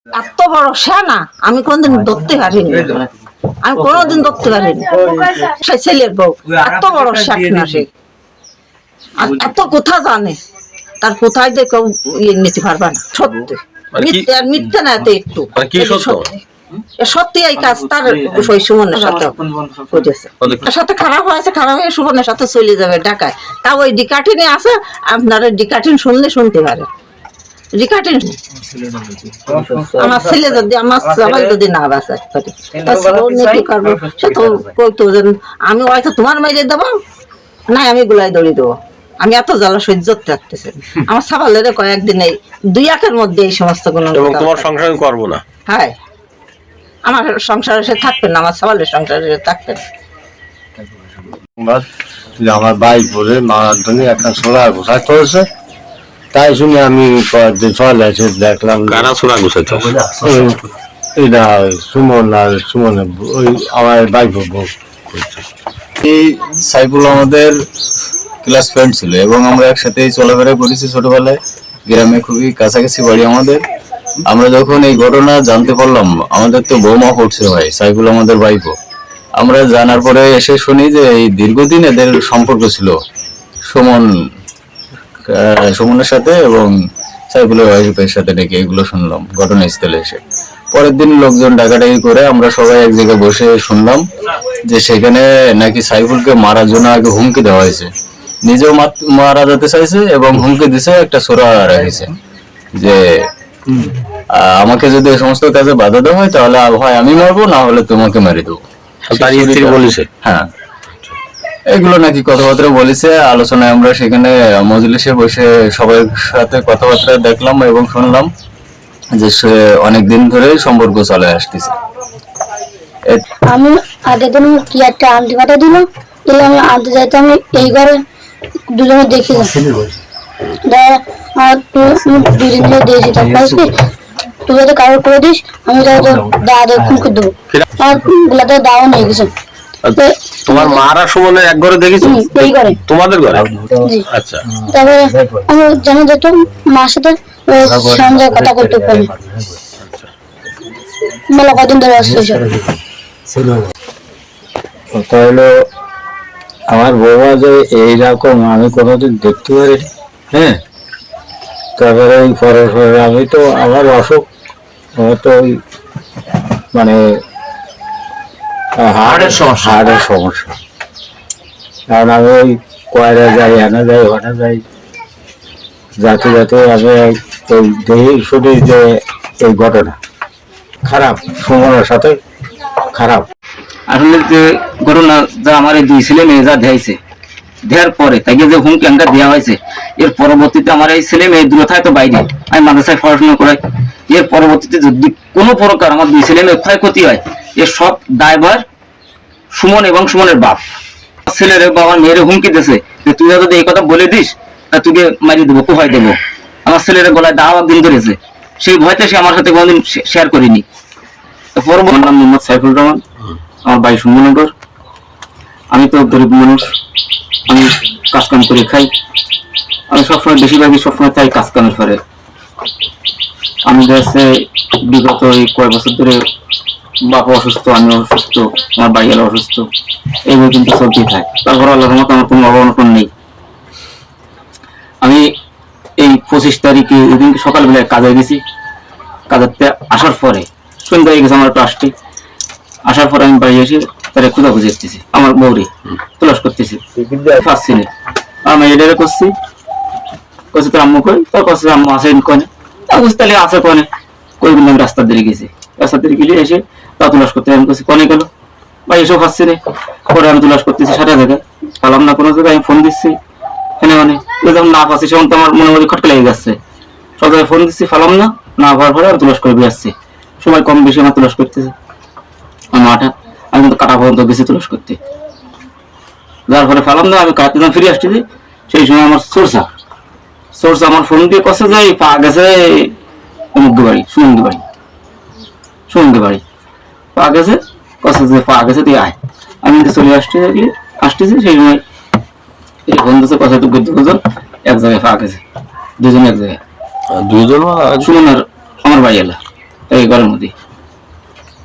এত বড় সেনা আমি কোনদিন ধরতে পারিনি, আমি কোনোদিন ধরতে পারিনি। সে ছেলের বউ এত বড় শেখ না, সে এত কথা জানে, তার কোথায় যে কেউ ইয়ে নিতে পারবে না। সত্যি মিথ্যে, আর মিথ্যে না এতে একটু সত্যি। এই কাজ তার ওই সুমনের সাথে করেছে, তার সাথে খারাপ হয়েছে, খারাপ হয়ে সুমনের সাথে চলে যাবে ঢাকায়। তা ওই ডিকাটিনে আছে, আপনারা ডিকাটিন শুনলে শুনতে পারে। ডিকাটিন আমার ছেলে যদি, আমার সবাই যদি না বাঁচে কি করবো, সে তো কইতো যে আমি হয়তো তোমার মাইরে দেবো, নাই আমি গুলাই দড়ি দেবো। আমি এত জ্বালা সহ্য করতে পারতেছি। আমার সাবালের কয়েকদিন এই 2 একের মধ্যে এই সমস্ত গুণ তোমার সংসার করবো না। হ্যাঁ, আমার সংসারে সে থাকবেন না, আমার সাবালের সংসারে থাকবেন। আমার বাইক পরে মারার জন্য একটা সোলা ঘোষায় চলছে, তাই শুনে আমি চলে এসে দেখলাম কারা সোলা ঘুষাইছে। এটা সুমন আর সুমনের ওই আমার বাইক এই সাইফুল আমাদের ক্লাস ফ্রেন্ড ছিল এবং আমরা একসাথে চলাফেরা করেছি ছোটবেলায়। গ্রামে খুবই কাছাকাছি বাড়ি আমাদের। আমরা যখন এই ঘটনা জানতে পারলাম, আমাদের তো বৌমা পড়ছে ভাই, সাইফুল আমাদের ভাইপো। আমরা জানার পরে এসে শুনি যে এই দীর্ঘদিন এদের সম্পর্ক ছিল সুমনের সাথে এবং সাইফুলের ওয়াইফের সাথে, ডেকে এগুলো শুনলাম ঘটনাস্থলে এসে। পরের দিন লোকজন ডাকাডাকি করে আমরা সবাই এক জায়গায় বসে শুনলাম যে সেখানে নাকি সাইফুলকে মারার জন্য আগে হুমকি দেওয়া হয়েছে, নিজেও মারা যেতে চাইছে এবং হুমকি দিছে, একটা ছোরা রেখেছে যে আমাকে যদি এই সমস্ত কাজে বাধা দেওয়া হয় তাহলে হয় আমি মারবো, না হলে তোমাকে মেরে দেবো। হ্যাঁ, এগুলো নাকি কথাবার্তা বলেছে। আলোচনায় আমরা সেখানে মজলিসে বসে সবার সাথে কথাবার্তা দেখলাম এবং শুনলাম যে সে অনেকদিন ধরে সম্পর্ক চলে আসতেছে। আমি আগের দিন কি একটা আনতে পাঠা দিল, আমি আনতে যাইতে আমি এই ঘরে দুজনে দেখছিলাম, দুদিন ধরে দিয়েছি। তারপরে তুই যদি কারো করে দিস আমি দাদা খুঁজে দেবো, আর গুলাতে দাও নিয়ে গেছে। তোমার মারা সুমনের এক ঘরে দেখেছি, এই ঘরে, তোমাদের ঘরে? আচ্ছা। তারপরে আমি জানি যে তোর মার সাথে সন্ধ্যা কথা করতে পারি, মেলা কদিন ধরে আসছে। হলো আমার বৌমা যে এইরকম আমি কোনোদিন দেখতে পারিনি। হ্যাঁ, তারপরে ওই পরে আমি তো আমার অসুখ, আমার তো ওই মানে হার্টের সমস্যা, কারণ আমি ওই কয়রা যাই, এনে যাই, ওখানে যাই, যাতে যাতে আমি ওই দেখি শুনি যে এই ঘটনা খারাপ, সুমনের সাথে খারাপ। আসলে যে ঘটনা যা আমার এই 2 ছেলে মেয়ে যা দেয়াইছে, দেওয়ার পরে তাকে যে হুমকি আমরা দেওয়া হয়েছে, এর পরবর্তীতে আমার এই ছেলে মেয়ে দূরে থাকে তো বাইরে, আমি মাদ্রাসায় পড়াশোনা করাই। এর পরবর্তীতে যদি কোনো প্রকার আমার 2 ছেলে মেয়ে ক্ষয়ক্ষতি হয়, এর সব দায়ভার সুমন এবং সুমনের বাপ। ছেলের বাবা মেয়ের হুমকি দিয়েছে যে তুই যদি এই কথা বলে দিস তোকে মারিয়ে দেবো, কোথায় দেবো। আমার ছেলের গলায় দাওয়া দিন ধরেছে, সেই ভয়তে সে আমার সাথে কোনোদিন শেয়ার করিনি। পরবর্তী নাম মোহাম্মদ সাইফুল রহমান, আমার বাড়ি সুন্দরনগর। আমি তো গরিব মানুষ, আমি কাজ কাম করে খাই। আমি সবসময় বেশিরভাগই সবসময় তাই কাজ কামের পরে আমি যাচ্ছে বিগত এই কয়েক বছর ধরে বাবা অসুস্থ, আমি অসুস্থ, আমার ভাইয়েরা অসুস্থ, এইগুলো কিন্তু চলতেই থাকে। তারপর আল্লাহর মতো আমার কোনো অবনতন নেই। আমি এই 25 তারিখে ওইদিন সকালবেলায় কাজে গেছি, কাজের আসার পরে সন্ধ্যা হয়ে গেছে, আমার একটু আসতে আসার পরে আমি বাড়ি এসে তারা খোঁজাখুঁজি আসতেছি, আমার বউরে তলাশ করতেছি, পাচ্ছি না। আমি এটারে করছি, কইছে তোর আম্মু কই, তোর কাছে আম্মু আছে কনে, বুঝতে আছে কনে, কই বললাম রাস্তার দিকে গেছি। রাস্তার দিকে গেলে এসে তা তলাশ করতে আমি কইছি কনে গেল, ভাই এসব পাচ্ছি না। পরে আমি তলাশ করতেছি সারা জায়গায়, পালাম না কোনো জায়গায়। আমি ফোন দিচ্ছি এনে মানে যখন না পাচ্ছি সেমন তো আমার মনে মনে খটকা লেগে যাচ্ছে। সব জায়গায় ফোন দিচ্ছি, ফালাম না, না হওয়ার পরে আমি তলাশ করে বের আসছি। সময় কম বেশি আমার তলাশ করতেছে। মাঠে আমি কিন্তু কাটা পর্যন্ত গেছি তলাশ করতে, যার ফলে ফালাম না। আমি কাটতে ফিরে আসতেছি, সেই সময় আমার সোর্স আমার ফোন দিয়ে কষে যায়, পা গেছে অমুক বাড়ি, সুমঙ্গি বাড়ি পা গেছে, কষে যে পা গেছে তুই আয়। আমি চলে আসতেছি, সেই সময় ফোন দিচ্ছে কথা তো দুজন এক জায়গায় পা গেছে, দুজন এক জায়গায়, দুজন সুমন আর আমার ভাই এলা এই ঘরের মধ্যে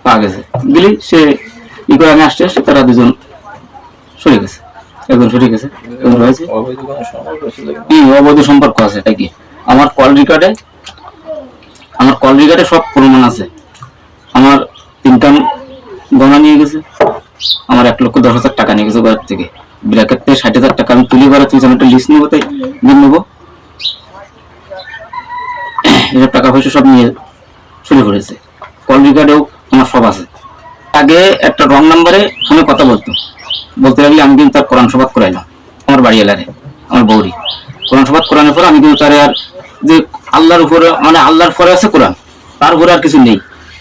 পাওয়া গেছে। দিলি সে ই করে আমি আসতে আসতে তারা দুজন সরে গেছে, একজন সরে গেছে, একজন রয়েছে। অবৈধ সম্পর্ক আছে, তাই কি আমার কল রেকর্ডে সব প্রমাণ আছে। আমার 3টা গহনা নিয়ে গেছে, আমার 1,10,000 টাকা নিয়ে গেছে ঘর থেকে, ব্র্যাকেট থেকে 60,000 টাকা আমি তুলি ঘরে তুই একটা লিস্ট নেবো, তাই বিল নেবো, এসব টাকা পয়সা সব নিয়ে শুরু করেছে। কল রেকর্ডেও আমার সব আছে। আগে একটা রং নাম্বারে ফোনে কথা বলতে লাগলে আমি কিন্তু তার কোরআন শপথ করাইলাম আমার বাড়ি এলাকায়, আমার বৌরি কোরআন শপথ করানোর পর আমি কিন্তু তার আর যে আল্লাহর উপরে মানে আল্লাহর পরে আছে কোরআন, তার উপরে আর কিছু নেই,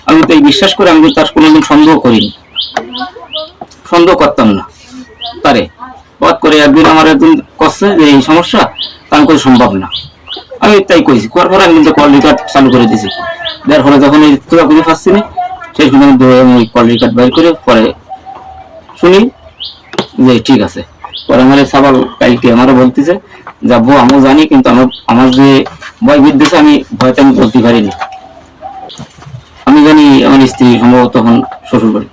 আমি তো এই বিশ্বাস করে আমি তার কোনোদিন সন্দেহ করিনি, সন্দেহ করতাম না তারে। পথ করে একদিন আমার একদিন করছে যে এই সমস্যা, আমি কোনো সম্ভব না, আমি তাই কইছি। করার পর আমি কিন্তু কল রেকর্ড চালু করে দিয়েছি, যার ফলে যখন এই খুঁজে পাচ্ছি না সেই সময় আমি কল রেকর্ড বাইর করে পরে শুনি যে ঠিক আছে। পরে আমার সাবাল কালকে আমারও বলতেছে যাবো, আমিও জানি, কিন্তু আমার যে ভয় বিদ্যেছে আমি ভয়তে আমি বলতে পারিনি। আমি জানি আমার স্ত্রী সম্ভবত তখন শ্বশুর বাড়ি।